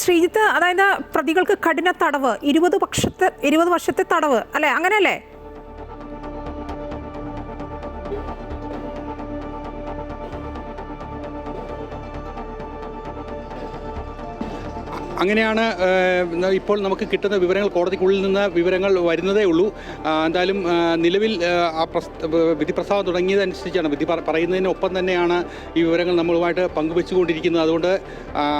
ശ്രീജിത്ത്, അതായത് പ്രതികൾക്ക് കഠിന തടവ് 20 വർഷത്തെ തടവ് അല്ലേ, അങ്ങനെയല്ലേ? അങ്ങനെയാണ് ഇപ്പോൾ നമുക്ക് കിട്ടുന്ന വിവരങ്ങൾ. കോടതിക്കുള്ളിൽ നിന്ന് വിവരങ്ങൾ വരുന്നതേ ഉള്ളൂ. എന്തായാലും നിലവിൽ ആ വിധി പ്രസ്താവം തുടങ്ങിയതനുസരിച്ചാണ്, വിധി പറയുന്നതിനൊപ്പം തന്നെയാണ് ഈ വിവരങ്ങൾ നമ്മളുമായിട്ട് പങ്കുവെച്ചുകൊണ്ടിരിക്കുന്നത്. അതുകൊണ്ട്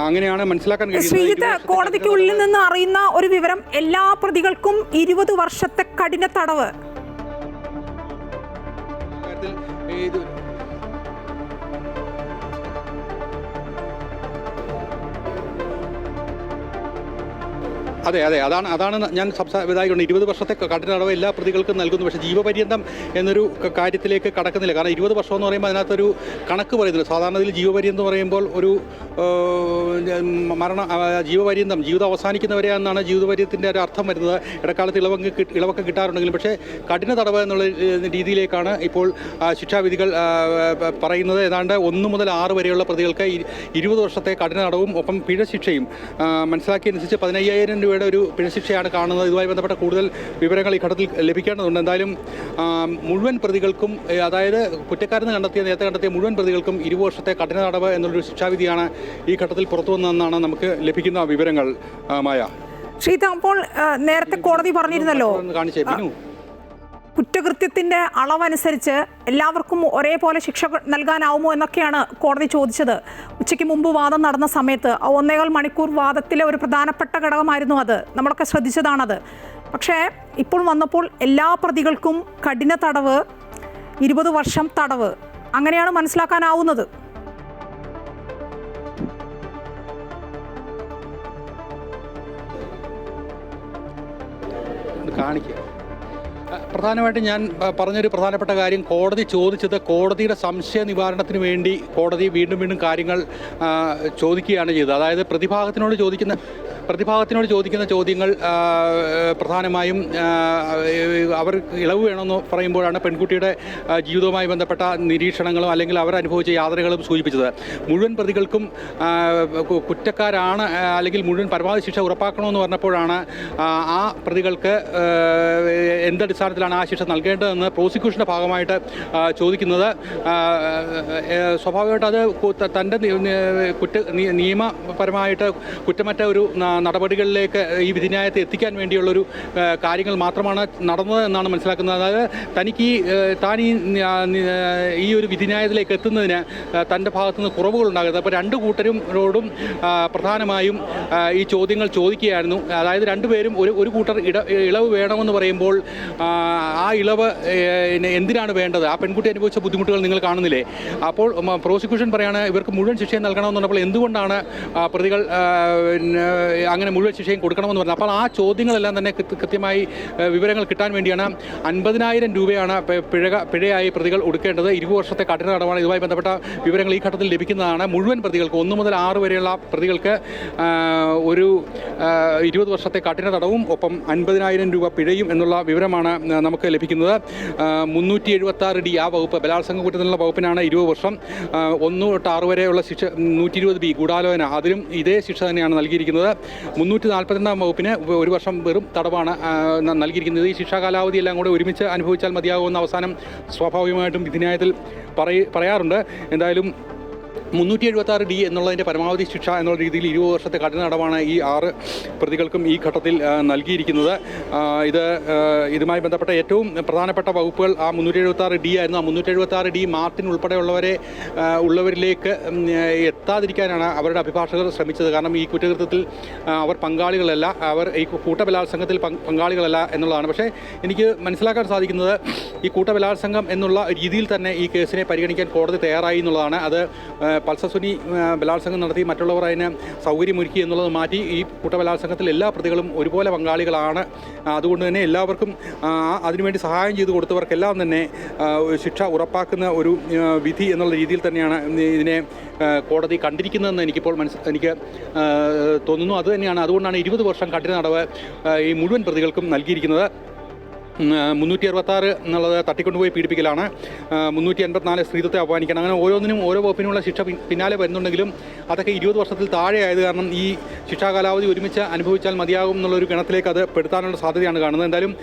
അങ്ങനെയാണ് മനസ്സിലാക്കാൻ കഴിയുന്നത്. കോടതിക്കുള്ളിൽ നിന്ന് അറിയുന്ന ഒരു വിവരം, എല്ലാ പ്രതികൾക്കും 20 വർഷത്തെ കഠിന തടവ്. അതെ, അതാണ് ഞാൻ ഇതായിക്കൊണ്ട് 20 വർഷത്തെ കഠിന തടവ് എല്ലാ പ്രതികൾക്കും നൽകുന്നു. പക്ഷേ ജീവപര്യന്തം എന്നൊരു കാര്യത്തിലേക്ക് കടക്കുന്നില്ല. കാരണം 20 വർഷം എന്ന് പറയുമ്പോൾ അതിനകത്തൊരു കണക്ക് പറയുന്നില്ല. സാധാരണ ഇതിൽ ജീവപര്യന്തം എന്ന് പറയുമ്പോൾ ഒരു ജീവപര്യന്തം, ജീവിതം അവസാനിക്കുന്നവരെ എന്നാണ് ജീവിതപര്യത്തിൻ്റെ ഒരു അർത്ഥം വരുന്നത്. ഇടക്കാലത്ത് ഇളവൊക്കെ കിട്ടാറുണ്ടെങ്കിലും പക്ഷേ കഠിന തടവ് എന്നുള്ള രീതിയിലേക്കാണ് ഇപ്പോൾ ശിക്ഷാവിധികൾ പറയുന്നത്. ഏതാണ്ട് 1 മുതൽ 6 വരെയുള്ള പ്രതികൾക്ക് 20 വർഷത്തെ കഠിന തടവും ഒപ്പം പിഴശിക്ഷയും മനസ്സിലാക്കിയനുസരിച്ച് 15,000 രൂപയുടെ ഒരു പിഴശിക്ഷയാണ് കാണുന്നത്. ഇതുമായി ബന്ധപ്പെട്ട കൂടുതൽ വിവരങ്ങൾ ഈ ഘട്ടത്തിൽ ലഭിക്കേണ്ടതുണ്ട്. എന്തായാലും മുഴുവൻ പ്രതികൾക്കും, അതായത് കുറ്റക്കാരെന്ന് നേരത്തെ കണ്ടെത്തിയ മുഴുവൻ പ്രതികൾക്കും 20 വർഷത്തെ കഠിന തടവ് എന്നുള്ളൊരു ശിക്ഷാവിധിയാണ് ഈ ഘട്ടത്തിൽ പുറത്തു വന്നതെന്നാണ് നമുക്ക് ലഭിക്കുന്ന വിവരങ്ങൾ. മായ, ശ്രീത, അപ്പോൾ നേരത്തെ കോടതി പറഞ്ഞിരുന്നല്ലോ, കുറ്റകൃത്യത്തിന്റെ അളവനുസരിച്ച് എല്ലാവർക്കും ഒരേപോലെ ശിക്ഷ നൽകാനാവുമോ എന്നൊക്കെയാണ് കോടതി ചോദിച്ചത്. ഉച്ചയ്ക്ക് മുമ്പ് വാദം നടന്ന സമയത്ത് 1.25 മണിക്കൂർ വാദത്തിലെ ഒരു പ്രധാനപ്പെട്ട ഘടകമായിരുന്നു അത്. നമ്മളൊക്കെ ശ്രദ്ധിച്ചതാണത്. പക്ഷേ ഇപ്പോൾ വന്നപ്പോൾ എല്ലാ പ്രതികൾക്കും കഠിന തടവ്, 20 വർഷം തടവ്, അങ്ങനെയാണ് മനസ്സിലാക്കാനാവുന്നത്. പ്രധാനമായിട്ടും ഞാൻ പറഞ്ഞൊരു പ്രധാനപ്പെട്ട കാര്യം, കോടതി ചോദിച്ചത് കോടതിയുടെ സംശയ നിവാരണത്തിന് വേണ്ടി കോടതി വീണ്ടും കാര്യങ്ങൾ ചോദിക്കുകയാണ് ചെയ്തത്. അതായത് പ്രതിഭാഗത്തിനോട് ചോദിക്കുന്ന ചോദ്യങ്ങൾ പ്രധാനമായും അവർ ഇളവ് വേണമെന്ന് പറയുമ്പോഴാണ് പെൺകുട്ടിയുടെ ജീവിതവുമായി ബന്ധപ്പെട്ട നിരീക്ഷണങ്ങളും അല്ലെങ്കിൽ അവർ അനുഭവിച്ച യാതനകളും സൂചിപ്പിച്ചത്. മുഴുവൻ പ്രതികൾക്കും കുറ്റക്കാരാണ് അല്ലെങ്കിൽ മുഴുവൻ പരമാവധി ശിക്ഷ ഉറപ്പാക്കണമെന്ന് പറഞ്ഞപ്പോഴാണ് ആ പ്രതികൾക്ക് എന്തടിസ്ഥാനത്തിലാണ് ആ ശിക്ഷ നൽകേണ്ടതെന്ന് പ്രോസിക്യൂഷൻ്റെ ഭാഗമായിട്ട് ചോദിക്കുന്നത്. സ്വാഭാവികമായിട്ട് അത് തൻ്റെ നിയമപരമായിട്ട് കുറ്റമറ്റ ഒരു നടപടികളിലേക്ക് ഈ വിധിന്യായത്തെ എത്തിക്കാൻ വേണ്ടിയുള്ളൊരു കാര്യങ്ങൾ മാത്രമാണ് നടന്നത് എന്നാണ് മനസ്സിലാക്കുന്നത്. അതായത് തനിക്ക് ഈ ഒരു വിധിന്യായത്തിലേക്ക് എത്തുന്നതിന് തൻ്റെ ഭാഗത്തുനിന്ന് കുറവുകളുണ്ടാകുന്നത്. അപ്പോൾ 2 കൂട്ടരോടും പ്രധാനമായും ഈ ചോദ്യങ്ങൾ ചോദിക്കുകയായിരുന്നു. അതായത് രണ്ടുപേരും ഒരു കൂട്ടർ ഇളവ് വേണമെന്ന് പറയുമ്പോൾ ആ ഇളവ് എന്തിനാണ് വേണ്ടത്? ആ പെൺകുട്ടി അനുഭവിച്ച ബുദ്ധിമുട്ടുകൾ നിങ്ങൾ കാണുന്നില്ലേ? അപ്പോൾ പ്രോസിക്യൂഷൻ പറയാണ് ഇവർക്ക് മുഴുവൻ ശിക്ഷയും നൽകണമെന്ന് പറഞ്ഞപ്പോൾ എന്തുകൊണ്ടാണ് പ്രതികൾ അങ്ങനെ മുഴുവൻ ശിക്ഷയും കൊടുക്കണമെന്ന് പറഞ്ഞത്. അപ്പോൾ ആ ചോദ്യങ്ങളെല്ലാം തന്നെ കൃത്യമായി വിവരങ്ങൾ കിട്ടാൻ വേണ്ടിയാണ് 50,000 രൂപയാണ് പിഴയായി പ്രതികൾ കൊടുക്കേണ്ടത്. 20 വർഷത്തെ കഠിന തടവാണ്. ഇതുമായി ബന്ധപ്പെട്ട വിവരങ്ങൾ ഈ ഘട്ടത്തിൽ ലഭിക്കുന്നതാണ്. മുഴുവൻ പ്രതികൾക്ക് 1 മുതൽ 6 വരെയുള്ള പ്രതികൾക്ക് ഒരു 20 വർഷത്തെ കഠിന തടവും ഒപ്പം 50,000 രൂപ പിഴയും എന്നുള്ള വിവരമാണ് നമുക്ക് ലഭിക്കുന്നത്. 376D ആ വകുപ്പ്, ബലാത്സംഗ കുറ്റത്തിനുള്ള വകുപ്പിനാണ് 20 വർഷം. 1 തൊട്ട് 6 വരെയുള്ള ശിക്ഷ 120B ഗൂഢാലോചന, അതിലും ഇതേ ശിക്ഷ തന്നെയാണ് നൽകിയിരിക്കുന്നത്. 342 വകുപ്പിന് 1 വർഷം വെറും തടവാണ് നൽകിയിരിക്കുന്നത്. ഈ ശിക്ഷാ കാലാവധി എല്ലാം കൂടെ ഒരുമിച്ച് അനുഭവിച്ചാൽ മതിയാകുമെന്ന് അവസാനം സ്വാഭാവികമായിട്ടും വിധിന്യായത്തിൽ പറയാറുണ്ട്. എന്തായാലും 376D എന്നുള്ളതിൻ്റെ പരമാവധി ശിക്ഷ എന്നുള്ള രീതിയിൽ 20 വർഷത്തെ കഠിന തടവാണ് ഈ 6 പ്രതികൾക്കും ഈ ഘട്ടത്തിൽ നൽകിയിരിക്കുന്നത്. ഇതുമായി ബന്ധപ്പെട്ട ഏറ്റവും പ്രധാനപ്പെട്ട വകുപ്പുകൾ ആ 376D ആയിരുന്നു. ആ 376D മാർട്ടിൻ ഉൾപ്പെടെയുള്ളവരിലേക്ക് എത്താതിരിക്കാനാണ് അവരുടെ അഭിഭാഷകർ ശ്രമിച്ചത്. കാരണം ഈ കുറ്റകൃത്യത്തിൽ അവർ പങ്കാളികളല്ല, അവർ ഈ കൂട്ടബലാത്സംഗത്തിൽ പങ്കാളികളല്ല എന്നുള്ളതാണ്. പക്ഷേ എനിക്ക് മനസ്സിലാക്കാൻ സാധിക്കുന്നത് ഈ കൂട്ടബലാത്സംഗം എന്നുള്ള രീതിയിൽ തന്നെ ഈ കേസിനെ പരിഗണിക്കാൻ കോടതി തയ്യാറായി എന്നുള്ളതാണ്. അത് പൾസസുനി ബലാത്സംഗം നടത്തി മറ്റുള്ളവർ അതിന് സൗകര്യമൊരുക്കി എന്നുള്ളത് മാറ്റി ഈ കൂട്ടബലാത്സംഗത്തിൽ എല്ലാ പ്രതികളും ഒരുപോലെ പങ്കാളികളാണ്. അതുകൊണ്ട് തന്നെ എല്ലാവർക്കും അതിനുവേണ്ടി സഹായം ചെയ്തു കൊടുത്തവർക്കെല്ലാം തന്നെ ശിക്ഷ ഉറപ്പാക്കുന്ന ഒരു വിധി എന്നുള്ള രീതിയിൽ തന്നെയാണ് ഇതിനെ കോടതി കണ്ടിരിക്കുന്നതെന്ന് എനിക്ക് തോന്നുന്നു. അതുതന്നെയാണ്, അതുകൊണ്ടാണ് 20 വർഷം കഠിന തടവ് ഈ മുഴുവൻ പ്രതികൾക്കും നൽകിയിരിക്കുന്നത്. 366 എന്നുള്ളത് തട്ടിക്കൊണ്ടുപോയി പീഡിപ്പിക്കലാണ്, 384 സ്ത്രീത്വത്തെ അപമാനിക്കണം. അങ്ങനെ ഓരോന്നിനും ഓരോ വകുപ്പിനുള്ള ശിക്ഷ പിന്നാലെ വരുന്നുണ്ടെങ്കിലും അതൊക്കെ 20 വർഷത്തിൽ താഴെ ആയത് കാരണം ഈ ശിക്ഷാ കാലാവധി ഒരുമിച്ച് അനുഭവിച്ചാൽ മതിയാകും എന്നുള്ളൊരു ഗണത്തിലേക്ക് അത് പെടുത്താനുള്ള സാധ്യതയാണ് കാണുന്നത്. എന്തായാലും